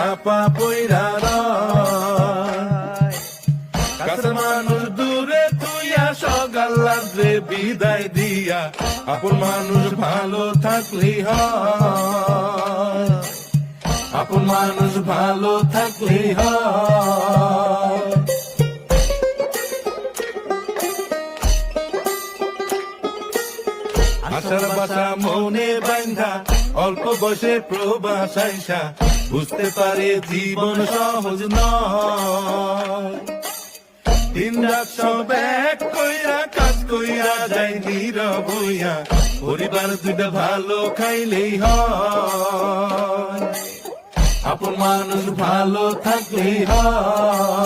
চাপা পইরা রয়। কাছের মানুষ দূরে তুইয়া সকাল রাত্রে বিদায় দিয়া, আপন মানুষ ভালো থাকলেই হয়, আপন মানুষ ভালো থাকলেই হয়। আশার বাসা মনে বান্ধা অল্প বয়সে প্রবাস আইসা, বুঝতে পারে জীবন সহজ নয়। দিন রাত সব এক কইরা কাজ কইরা যাই নীরব হইয়া, পরিবার দুইটা ভালো খাইলেই হয়, আপন মানুষ ভালো থাকলেই হয়।